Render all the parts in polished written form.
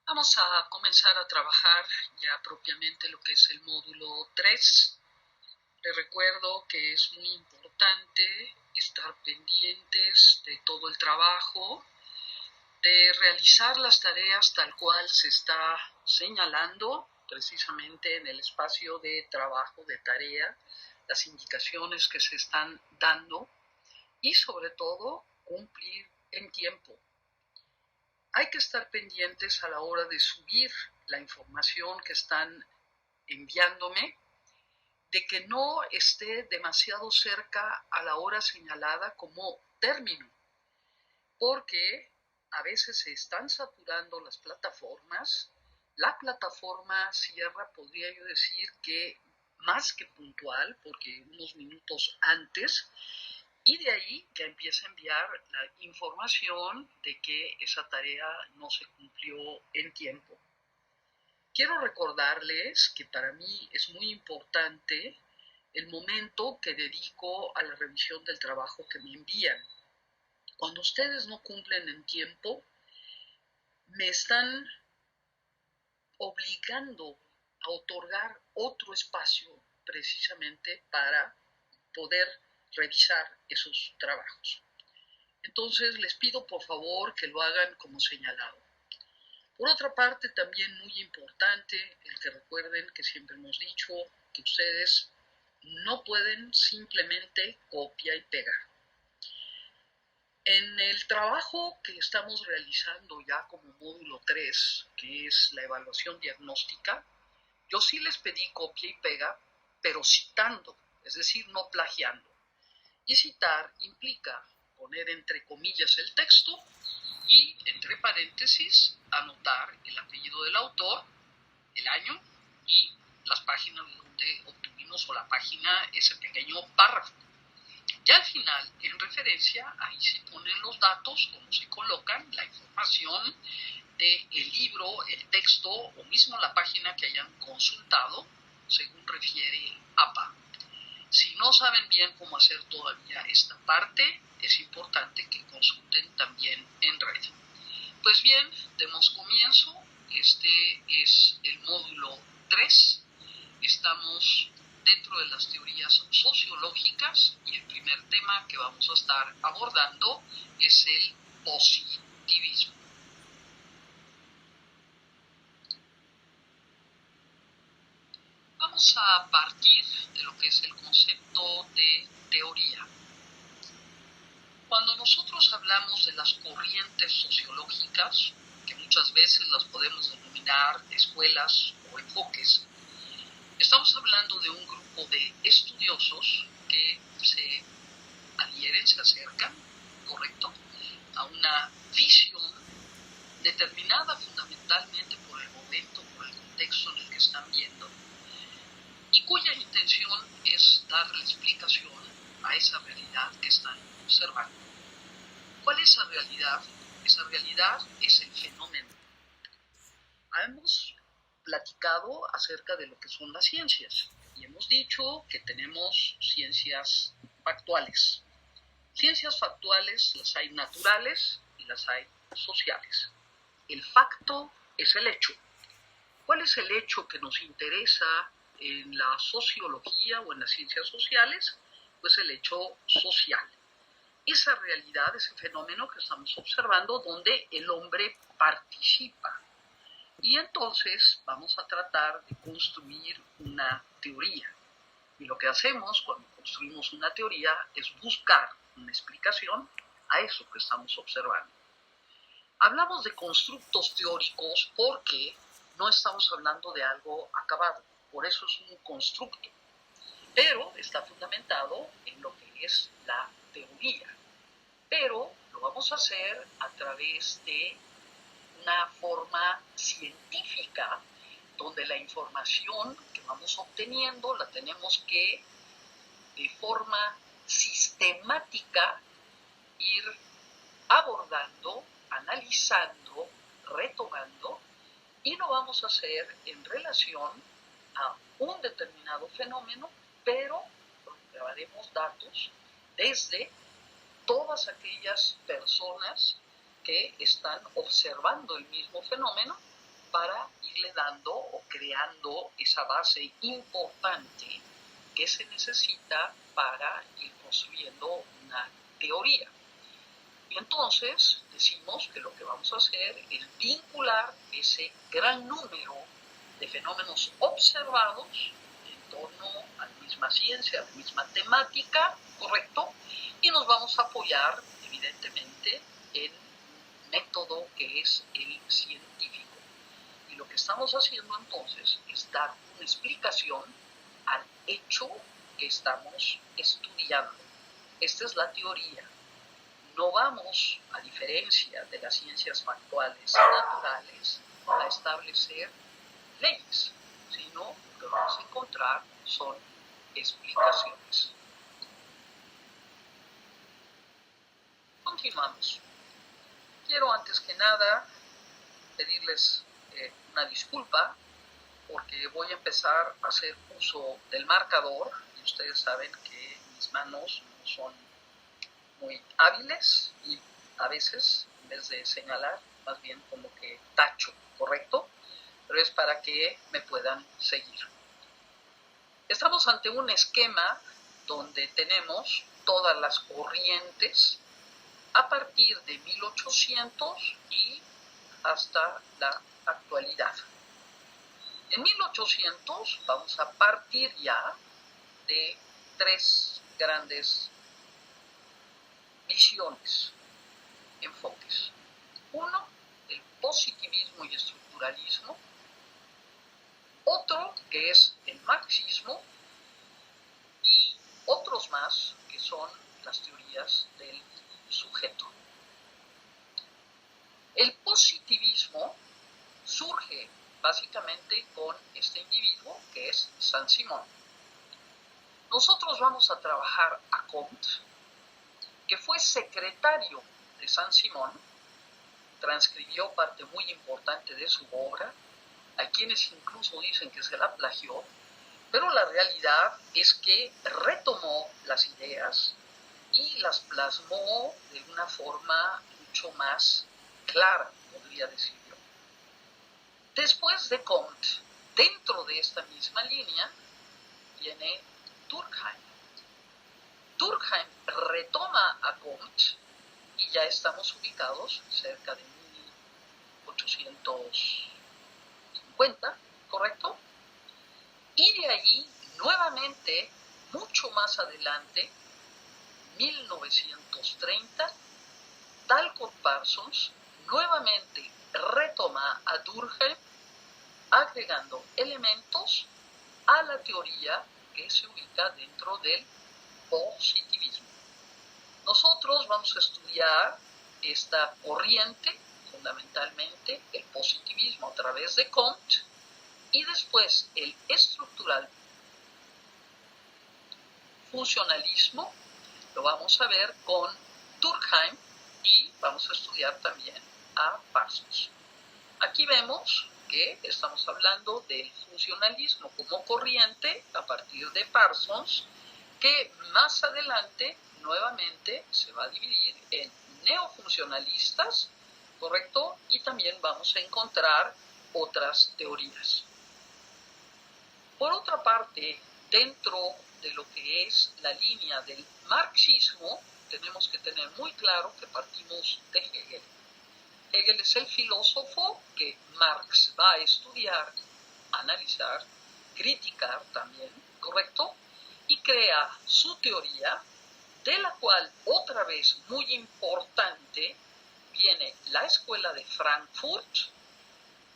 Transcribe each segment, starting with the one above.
Vamos a comenzar a trabajar ya propiamente lo que es el módulo 3. Les recuerdo que es muy importante estar pendientes de todo el trabajo, de realizar las tareas tal cual se está señalando precisamente en el espacio de trabajo de tarea, las indicaciones que se están dando y sobre todo cumplir en tiempo. Hay que estar pendientes a la hora de subir la información que están enviándome, de que no esté demasiado cerca a la hora señalada como término, porque a veces se están saturando las plataformas. La plataforma cierra, podría yo decir que más que puntual, porque unos minutos antes, y de ahí ya empieza a enviar la información de que esa tarea no se cumplió en tiempo. Quiero recordarles que para mí es muy importante el momento que dedico a la revisión del trabajo que me envían. Cuando ustedes no cumplen en tiempo, me están obligando a otorgar otro espacio precisamente para poder revisar esos trabajos. Entonces les pido por favor que lo hagan como señalado. Por otra parte, también muy importante el que recuerden que siempre hemos dicho que ustedes no pueden simplemente copia y pegar. En el trabajo que estamos realizando ya como módulo 3, que es la evaluación diagnóstica, yo sí les pedí copia y pega, pero citando, es decir, no plagiando. Y citar implica poner entre comillas el texto y entre paréntesis anotar el apellido del autor, el año y las páginas donde obtuvimos o la página, ese pequeño párrafo. Ya al final, en referencia, ahí se ponen los datos, cómo se colocan, la información del libro, el texto o mismo la página que hayan consultado, según refiere APA. Si no saben bien cómo hacer todavía esta parte, es importante que consulten también en red. Pues bien, demos comienzo. Este es el módulo 3. Estamos dentro de las teorías sociológicas y el primer tema que vamos a estar abordando es el positivismo. Vamos a partir de lo que es el concepto de teoría. Cuando nosotros hablamos de las corrientes sociológicas, que muchas veces las podemos denominar escuelas o enfoques, estamos hablando de un grupo de estudiosos que se adhieren, se acercan, correcto, a una visión determinada fundamentalmente por el momento, por el contexto en el que están viendo, y cuya intención es darle explicación a esa realidad que están observando. ¿Cuál es esa realidad? Esa realidad es el fenómeno. Hemos platicado acerca de lo que son las ciencias y hemos dicho que tenemos ciencias factuales. Ciencias factuales las hay naturales y las hay sociales. El facto es el hecho. ¿Cuál es el hecho que nos interesa en la sociología o en las ciencias sociales? Pues el hecho social. Esa realidad, ese fenómeno que estamos observando donde el hombre participa. Y entonces vamos a tratar de construir una teoría. Y lo que hacemos cuando construimos una teoría es buscar una explicación a eso que estamos observando. Hablamos de constructos teóricos porque no estamos hablando de algo acabado, por eso es un constructo, pero está fundamentado en lo que es la teoría. Pero lo vamos a hacer a través de una forma científica donde la información que vamos obteniendo la tenemos que de forma sistemática ir abordando, analizando, retomando, y lo vamos a hacer en relación a un determinado fenómeno, pero recabaremos datos desde todas aquellas personas que están observando el mismo fenómeno para irle dando o creando esa base importante que se necesita para ir construyendo una teoría. Y entonces decimos que lo que vamos a hacer es vincular ese gran número de fenómenos observados en torno a la misma ciencia, a la misma temática, ¿correcto? Y nos vamos a apoyar, evidentemente, en un método que es el científico. Y lo que estamos haciendo entonces es dar una explicación al hecho que estamos estudiando. Esta es la teoría. No vamos, a diferencia de las ciencias factuales naturales, a establecer leyes, sino lo que vamos a encontrar son explicaciones. Continuamos. Quiero antes que nada pedirles una disculpa porque voy a empezar a hacer uso del marcador y ustedes saben que mis manos no son muy hábiles y a veces en vez de señalar más bien como que tacho, ¿correcto? Pero es para que me puedan seguir. Estamos ante un esquema donde tenemos todas las corrientes a partir de 1800 y hasta la actualidad. En 1800 vamos a partir ya de tres grandes visiones, enfoques. Uno, el positivismo y estructuralismo. Otro, que es el marxismo. Y otros más, que son las teorías del sujeto. El positivismo surge básicamente con este individuo que es Saint-Simon. Nosotros vamos a trabajar a Comte, que fue secretario de Saint-Simon, transcribió parte muy importante de su obra, hay quienes incluso dicen que se la plagió, pero la realidad es que retomó las ideas y las plasmó de una forma mucho más clara, podría decir yo. Después de Comte, dentro de esta misma línea, viene Durkheim. Durkheim retoma a Comte y ya estamos ubicados cerca de 1850, ¿correcto? Y de allí, nuevamente, mucho más adelante, 1930, Talcott Parsons nuevamente retoma a Durkheim, agregando elementos a la teoría que se ubica dentro del positivismo. Nosotros vamos a estudiar esta corriente, fundamentalmente el positivismo a través de Comte, y después el estructural funcionalismo lo vamos a ver con Durkheim y vamos a estudiar también a Parsons. Aquí vemos que estamos hablando del funcionalismo como corriente a partir de Parsons, que más adelante nuevamente se va a dividir en neofuncionalistas, ¿correcto? Y también vamos a encontrar otras teorías. Por otra parte, dentro de lo que es la línea del marxismo, tenemos que tener muy claro que partimos de Hegel. Hegel es el filósofo que Marx va a estudiar, analizar, criticar también, ¿correcto? Y crea su teoría, de la cual otra vez muy importante viene la escuela de Frankfurt.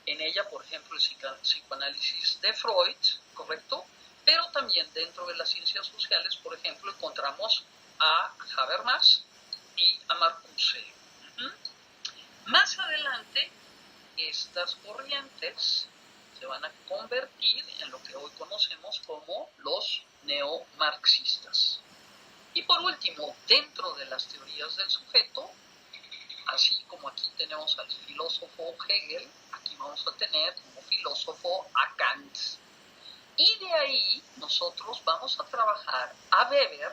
En ella, por ejemplo, el psicoanálisis de Freud, ¿correcto? Pero también dentro de las ciencias sociales, por ejemplo, encontramos a Habermas y a Marcuse. Más adelante, estas corrientes se van a convertir en lo que hoy conocemos como los neomarxistas. Y por último, dentro de las teorías del sujeto, así como aquí tenemos al filósofo Hegel, aquí vamos a tener como filósofo a Kant. Y de ahí nosotros vamos a trabajar a Weber,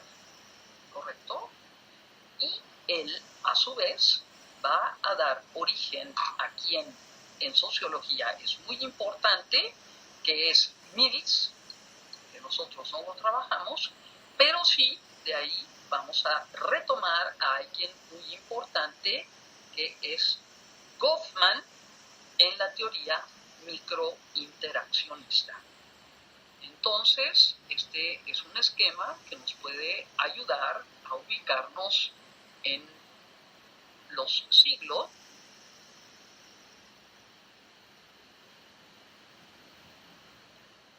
¿correcto? Y él, a su vez, va a dar origen ¿a quién? en sociología es muy importante, que es Mills, que nosotros no lo trabajamos, pero sí de ahí vamos a retomar a alguien muy importante que es Goffman en la teoría microinteraccionista. Entonces, este es un esquema que nos puede ayudar a ubicarnos en los siglos.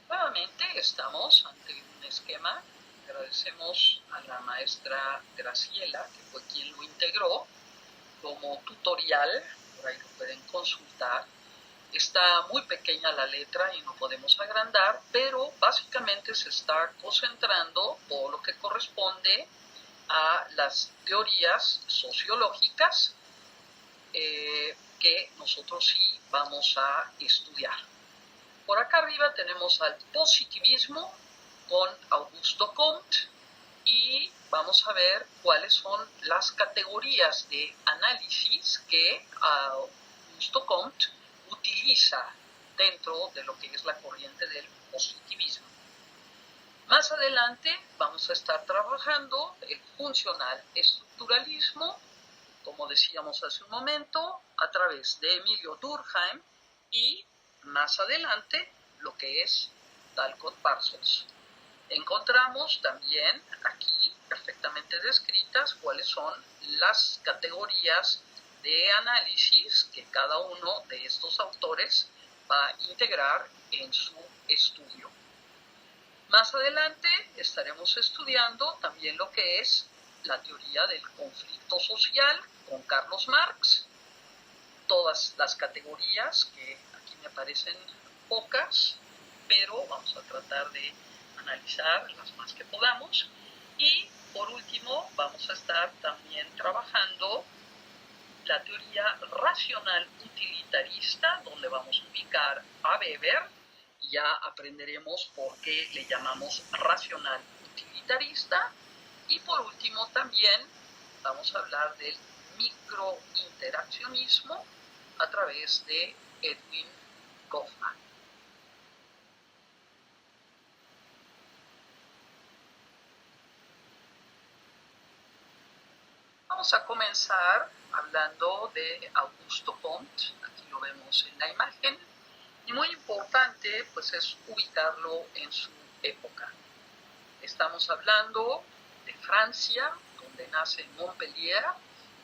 Nuevamente estamos ante un esquema. Agradecemos a la maestra Graciela, que fue quien lo integró como tutorial, por ahí lo pueden consultar. Está muy pequeña la letra y no podemos agrandar, pero básicamente se está concentrando todo lo que corresponde a las teorías sociológicas que nosotros sí vamos a estudiar. Por acá arriba tenemos al positivismo con Augusto Comte y vamos a ver cuáles son las categorías de análisis que Augusto Comte utiliza dentro de lo que es la corriente del positivismo. Más adelante vamos a estar trabajando el funcional estructuralismo, como decíamos hace un momento, a través de Emilio Durkheim y más adelante lo que es Talcott Parsons. Encontramos también aquí perfectamente descritas cuáles son las categorías de análisis que cada uno de estos autores va a integrar en su estudio. Más adelante estaremos estudiando también lo que es la teoría del conflicto social con Carlos Marx, todas las categorías que aquí me parecen pocas, pero vamos a tratar de analizar las más que podamos. Y por último vamos a estar también trabajando la teoría racional utilitarista, donde vamos a ubicar a Weber. Ya aprenderemos por qué le llamamos racional utilitarista. Y por último también vamos a hablar del microinteraccionismo a través de Edwin Goffman. Vamos a comenzar hablando de Augusto Comte, aquí lo vemos en la imagen, y muy importante pues es ubicarlo en su época. Estamos hablando de Francia, donde nace en Montpellier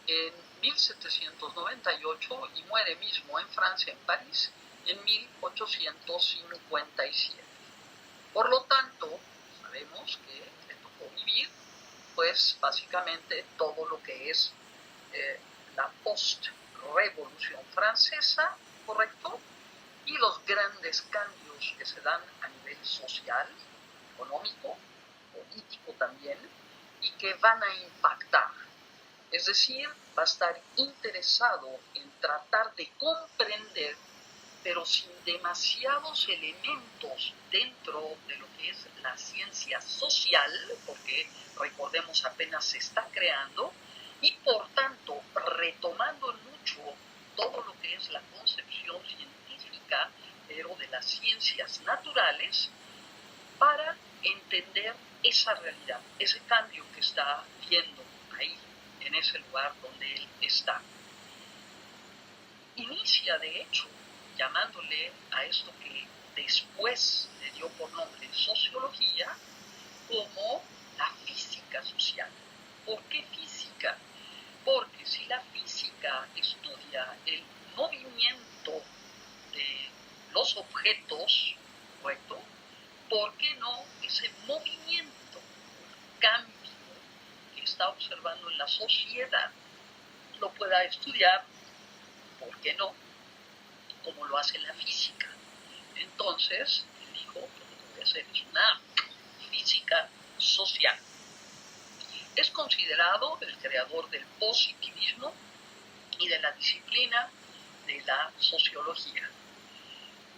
en 1798 y muere mismo en Francia, en París, en 1857. Por lo tanto, sabemos que le tocó vivir pues básicamente todo lo que es la post-revolución francesa, ¿correcto? Y los grandes cambios que se dan a nivel social, económico, político también, y que van a impactar. Es decir, va a estar interesado en tratar de comprender, pero sin demasiados elementos dentro de lo que es la ciencia social, porque recordemos apenas se está creando, y por tanto retomando mucho todo lo que es la concepción científica, pero de las ciencias naturales, para entender esa realidad, ese cambio que está viendo ahí, en ese lugar donde él está. Inicia, de hecho, llamándole a esto que después le dio por nombre sociología, como la física social. ¿Por qué física? Porque si la física estudia el movimiento de los objetos, ¿correcto? ¿Por qué no ese movimiento, cambio que está observando en la sociedad, lo pueda estudiar? ¿Por qué no? Como lo hace la física. Entonces, él dijo, lo que voy a hacer es una física social. Es considerado el creador del positivismo y de la disciplina de la sociología.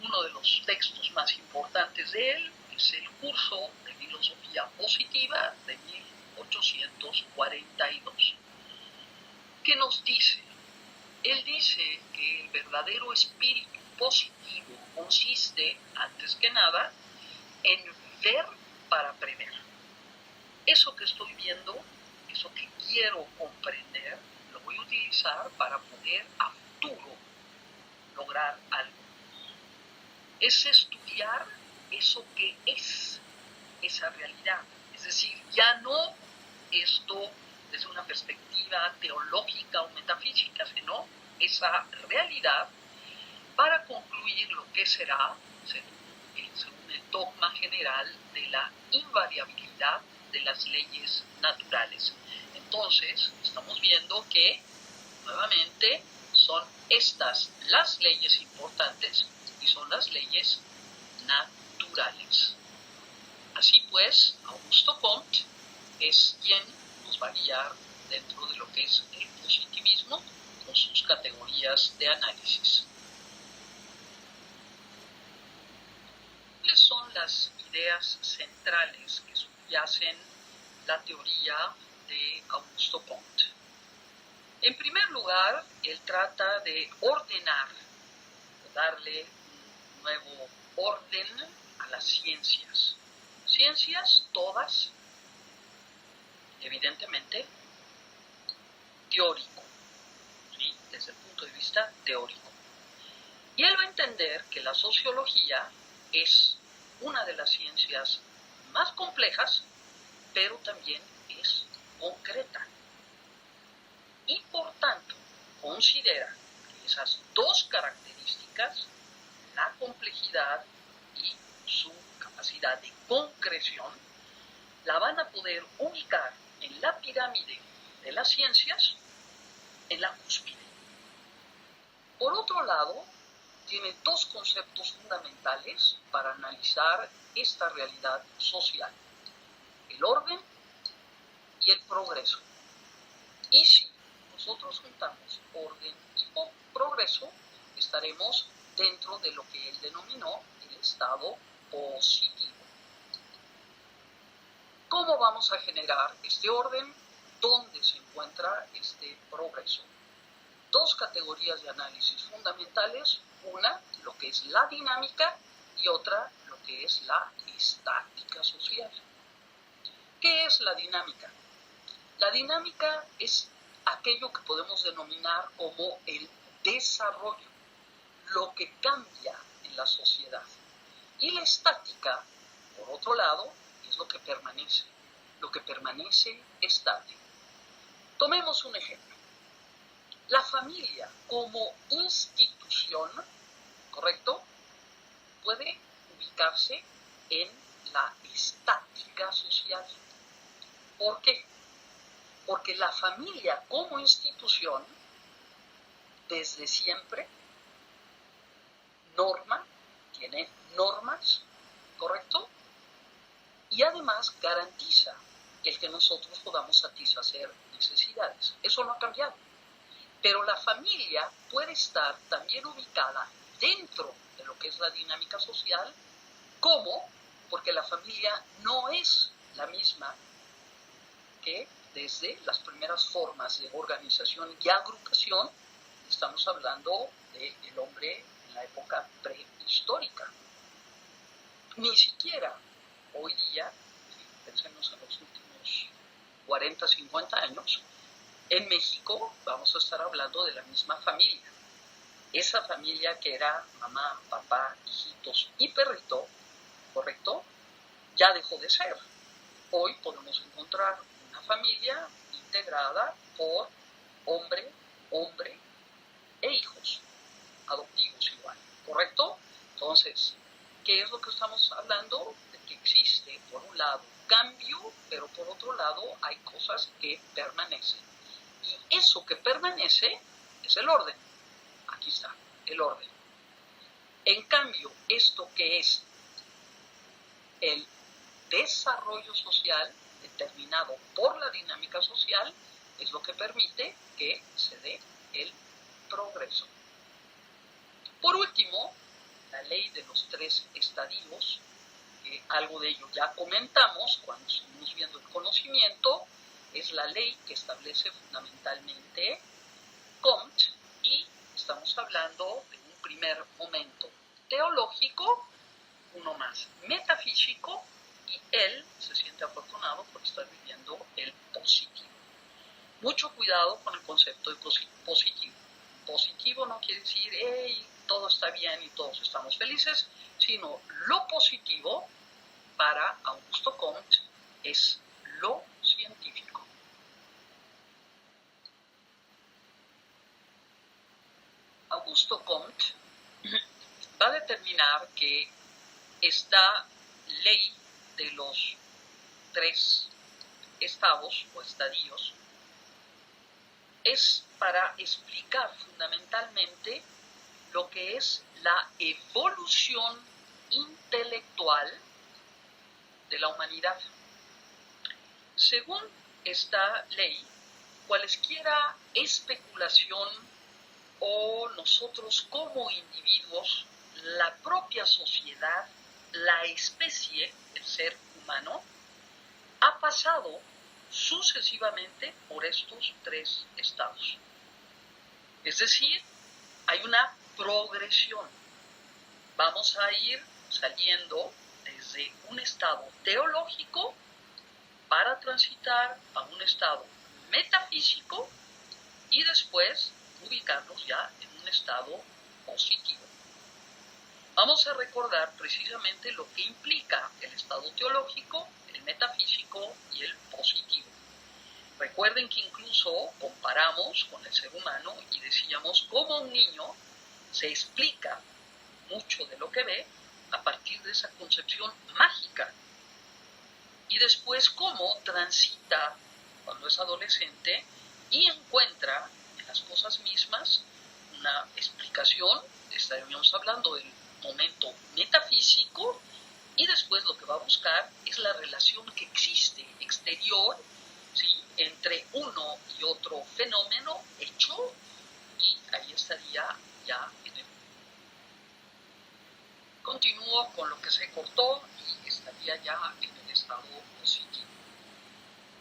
Uno de los textos más importantes de él es el curso de filosofía positiva de 1842. ¿Qué nos dice? Él dice que el verdadero espíritu positivo consiste, antes que nada, en ver para prever. Eso que estoy viendo, eso que quiero comprender, lo voy a utilizar para poder a futuro lograr algo. Es estudiar eso que es esa realidad. Es decir, ya no esto desde una perspectiva teológica o metafísica, sino esa realidad para concluir lo que será, según el dogma general, de la invariabilidad de las leyes naturales. Entonces, estamos viendo que, nuevamente, son estas las leyes importantes y son las leyes naturales. Así pues, Augusto Comte es quien nos va a guiar dentro de lo que es el positivismo con sus categorías de análisis. ¿Cuáles son las ideas centrales que subyacen la teoría de Augusto Comte? En primer lugar, él trata de ordenar, de darle un nuevo orden a las ciencias. Ciencias todas, evidentemente, teórico, ¿sí? Desde el punto de vista teórico. Y él va a entender que la sociología es una de las ciencias más complejas, pero también es concreta. Y por tanto, considera que esas dos características, la complejidad y su capacidad de concreción, la van a poder ubicar en la pirámide de las ciencias en la cúspide. Por otro lado, tiene dos conceptos fundamentales para analizar esta realidad social: el orden y el progreso. Y si nosotros juntamos orden y progreso, estaremos dentro de lo que él denominó el estado positivo. ¿Cómo vamos a generar este orden? ¿Dónde se encuentra este progreso? Dos categorías de análisis fundamentales: una, lo que es la dinámica, y otra, lo que es la estática social. ¿Qué es la dinámica? La dinámica es aquello que podemos denominar como el desarrollo, lo que cambia en la sociedad. Y la estática, por otro lado, es lo que permanece estático. Tomemos un ejemplo. La familia como institución, ¿correcto?, puede ubicarse en la estática social. ¿Por qué? Porque la familia como institución, desde siempre, tiene normas, ¿correcto? Y además garantiza el que nosotros podamos satisfacer necesidades. Eso no ha cambiado. Pero la familia puede estar también ubicada dentro de lo que es la dinámica social. ¿Cómo? Porque la familia no es la misma que desde las primeras formas de organización y agrupación. Estamos hablando del hombre en la época prehistórica. Ni siquiera hoy día, pensemos en los últimos 40, 50 años, en México vamos a estar hablando de la misma familia. Esa familia que era mamá, papá, hijitos y perrito, ¿correcto?, ya dejó de ser. Hoy podemos encontrar una familia integrada por hombre e hijos, adoptivos igual, ¿correcto? Entonces, ¿qué es lo que estamos hablando? De que existe, por un lado, cambio, pero por otro lado hay cosas que permanecen. Y eso que permanece es el orden. Aquí está, el orden. En cambio, esto que es el desarrollo social determinado por la dinámica social es lo que permite que se dé el progreso. Por último, la ley de los 3 estadios, algo de ello ya comentamos cuando estuvimos viendo el conocimiento, es la ley que establece fundamentalmente Comte y concepto de positivo. Positivo no quiere decir, hey, todo está bien y todos estamos felices, sino lo positivo para Augusto Comte es lo científico. Augusto Comte va a determinar que esta ley de los 3 estados o estadios es para explicar fundamentalmente lo que es la evolución intelectual de la humanidad. Según esta ley, cualesquiera especulación o nosotros como individuos, la propia sociedad, la especie, el ser humano, ha pasado sucesivamente por estos 3 estados. Es decir, hay una progresión. Vamos a ir saliendo desde un estado teológico para transitar a un estado metafísico y después ubicarnos ya en un estado positivo. Vamos a recordar precisamente lo que implica el estado teológico, el metafísico y el positivo. Recuerden que incluso comparamos con el ser humano y decíamos cómo un niño se explica mucho de lo que ve a partir de esa concepción mágica. Y después cómo transita cuando es adolescente y encuentra en las cosas mismas una explicación. Estaríamos hablando del momento metafísico y después lo que va a buscar es la relación que existe exterior, ¿sí?, entre uno y otro fenómeno hecho, y ahí estaría ya en el... Continúo con lo que se cortó y estaría ya en el estado positivo.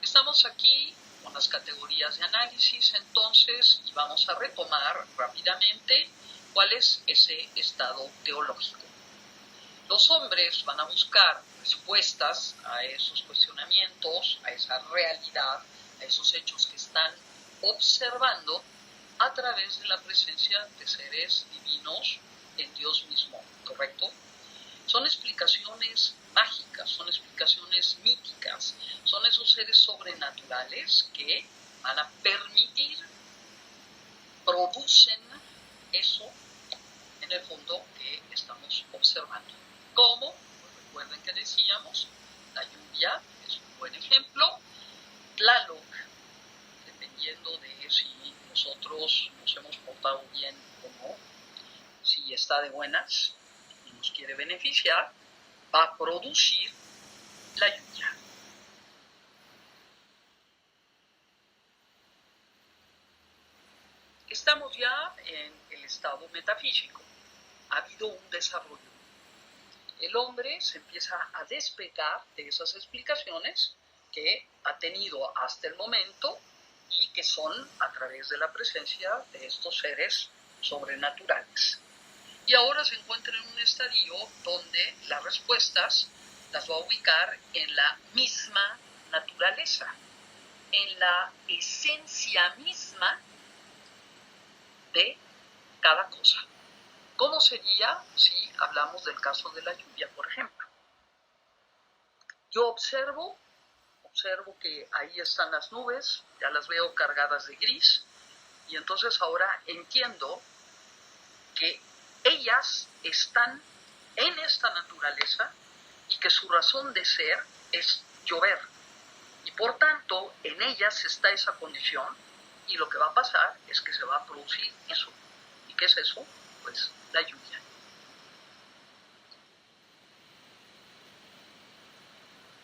Estamos aquí con las categorías de análisis entonces y vamos a retomar rápidamente cuál es ese estado teológico. Los hombres van a buscar respuestas a esos cuestionamientos, a esa realidad, a esos hechos que están observando a través de la presencia de seres divinos en Dios mismo, ¿correcto? Son explicaciones mágicas, son explicaciones míticas, son esos seres sobrenaturales que van a permitir, producen eso en el fondo que estamos observando. ¿Cómo? Pues recuerden que decíamos, la lluvia es un buen ejemplo, Tlaloc, dependiendo de si nosotros nos hemos portado bien o no, si está de buenas y nos quiere beneficiar, va a producir la lluvia. Estamos ya en el estado metafísico. Ha habido un desarrollo. El hombre se empieza a despegar de esas explicaciones que ha tenido hasta el momento y que son a través de la presencia de estos seres sobrenaturales. Y ahora se encuentra en un estadio donde las respuestas las va a ubicar en la misma naturaleza, en la esencia misma de cada cosa. ¿Cómo sería si hablamos del caso de la lluvia, por ejemplo? Yo observo que ahí están las nubes, ya las veo cargadas de gris, y entonces ahora entiendo que ellas están en esta naturaleza y que su razón de ser es llover. Y por tanto, en ellas está esa condición y lo que va a pasar es que se va a producir eso. ¿Y qué es eso? Pues la lluvia.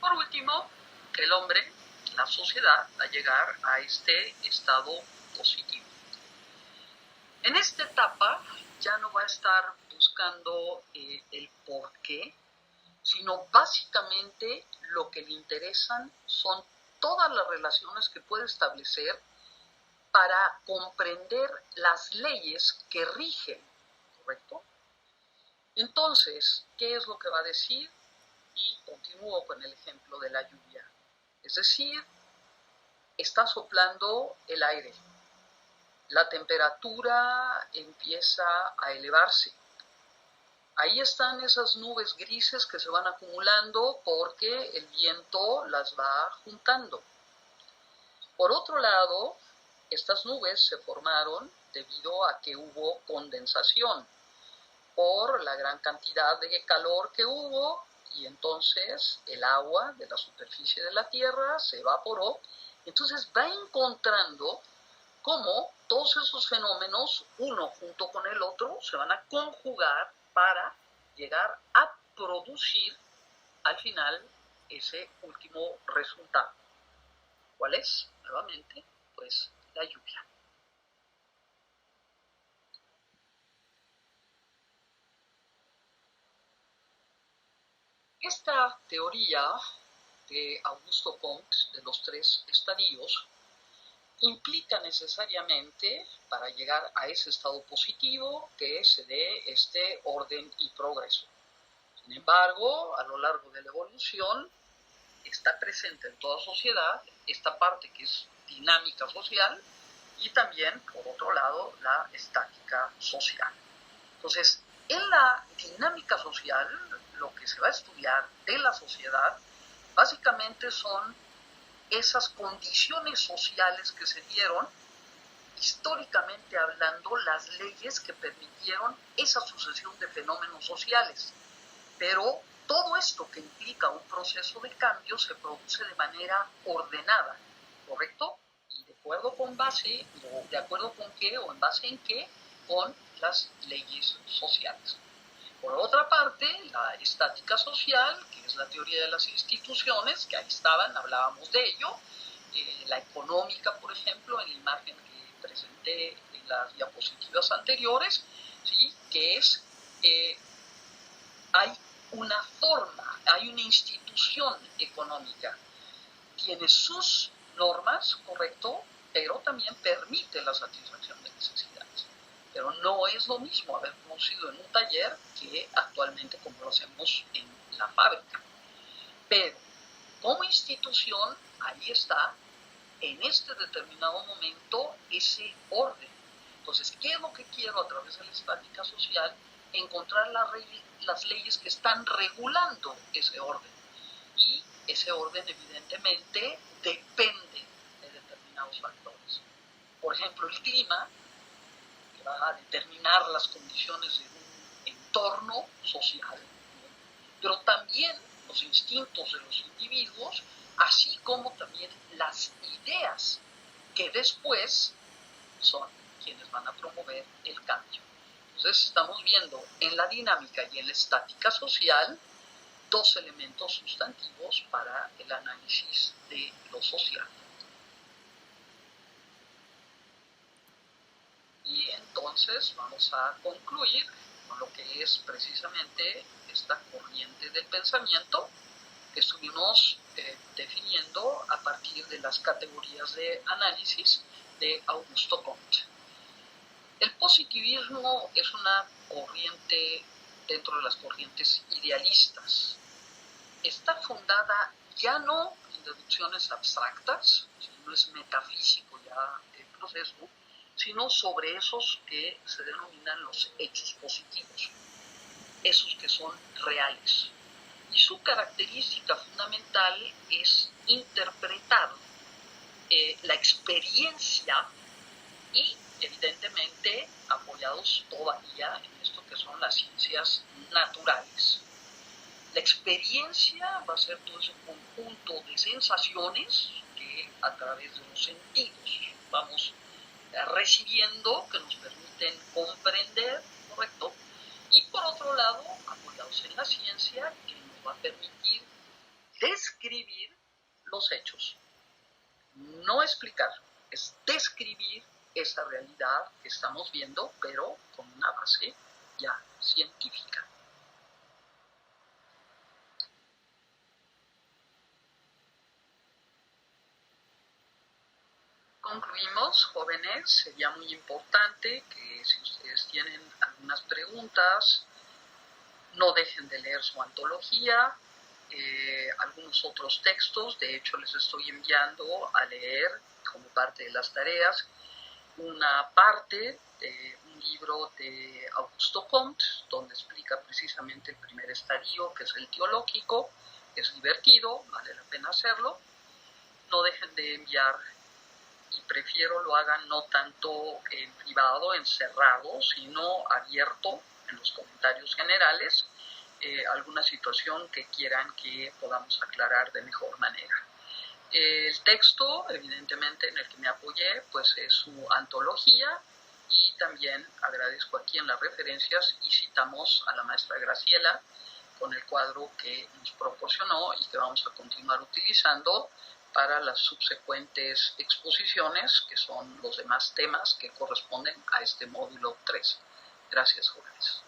Por último, el hombre, la sociedad, va a llegar a este estado positivo. En esta etapa ya no va a estar buscando el por qué, sino básicamente lo que le interesan son todas las relaciones que puede establecer para comprender las leyes que rigen, ¿correcto? Entonces, ¿qué es lo que va a decir? Y continúo con el ejemplo de la lluvia. Es decir, está soplando el aire. la temperatura empieza a elevarse. Ahí están esas nubes grises que se van acumulando porque el viento las va juntando. Por otro lado, estas nubes se formaron debido a que hubo condensación por la gran cantidad de calor que hubo, y entonces el agua de la superficie de la Tierra se evaporó. Entonces va encontrando cómo todos esos fenómenos, uno junto con el otro, se van a conjugar para llegar a producir al final ese último resultado. ¿Cuál es? Nuevamente, pues la lluvia. Esta teoría de Augusto Comte de los tres estadios implica necesariamente, para llegar a ese estado positivo, que se dé este orden y progreso. Sin embargo, a lo largo de la evolución, está presente en toda sociedad esta parte que es dinámica social y también, por otro lado, la estática social. Entonces, en la dinámica social, lo que se va a estudiar de la sociedad, básicamente son esas condiciones sociales que se dieron, históricamente hablando, las leyes que permitieron esa sucesión de fenómenos sociales. Pero todo esto que implica un proceso de cambio se produce de manera ordenada, ¿correcto? Y de acuerdo con base, o de acuerdo con qué, o en base en qué, con las leyes sociales. Por otra parte, la estática social, que es la teoría de las instituciones, que ahí estaban, hablábamos de ello, la económica, por ejemplo, en la imagen que presenté en las diapositivas anteriores, ¿sí? Que es, hay una forma, hay una institución económica, tiene sus normas, correcto, pero también permite la satisfacción de necesidades. Pero no es lo mismo haber conocido en un taller que actualmente como lo hacemos en la fábrica. Pero como institución, ahí está, en este determinado momento, ese orden. Entonces, ¿qué es lo que quiero a través de la estática social? Encontrar las leyes que están regulando ese orden. Y ese orden, evidentemente, depende de determinados factores. Por ejemplo, el clima, que va a determinar las condiciones de un entorno social, pero también los instintos de los individuos, así como también las ideas que después son quienes van a promover el cambio. Entonces estamos viendo en la dinámica y en la estática social dos elementos sustantivos para el análisis de lo social. Y entonces vamos a concluir con lo que es precisamente esta corriente del pensamiento que estuvimos definiendo a partir de las categorías de análisis de Augusto Comte. El positivismo es una corriente dentro de las corrientes idealistas. Está fundada ya no en deducciones abstractas, no es metafísico ya el proceso, sino sobre esos que se denominan los hechos positivos, esos que son reales. Y su característica fundamental es interpretar la experiencia y, evidentemente, apoyados todavía en esto que son las ciencias naturales. La experiencia va a ser todo ese conjunto de sensaciones que a través de los sentidos vamos recibiendo, que nos permiten comprender, ¿correcto? Y por otro lado, apoyados en la ciencia, que nos va a permitir describir los hechos. No explicar, es describir esa realidad que estamos viendo, pero con una base ya científica. Concluimos, jóvenes, sería muy importante que si ustedes tienen algunas preguntas, no dejen de leer su antología, algunos otros textos, de hecho les estoy enviando a leer como parte de las tareas, una parte de un libro de Augusto Comte, donde explica precisamente el primer estadio, que es el teológico. Es divertido, vale la pena hacerlo. No dejen de enviar, y prefiero lo hagan no tanto en privado, encerrado, sino abierto en los comentarios generales, alguna situación que quieran que podamos aclarar de mejor manera. El texto, evidentemente, en el que me apoyé, pues es su antología, y también agradezco aquí en las referencias y citamos a la maestra Graciela con el cuadro que nos proporcionó y que vamos a continuar utilizando para las subsecuentes exposiciones, que son los demás temas que corresponden a este módulo 3. Gracias, jóvenes.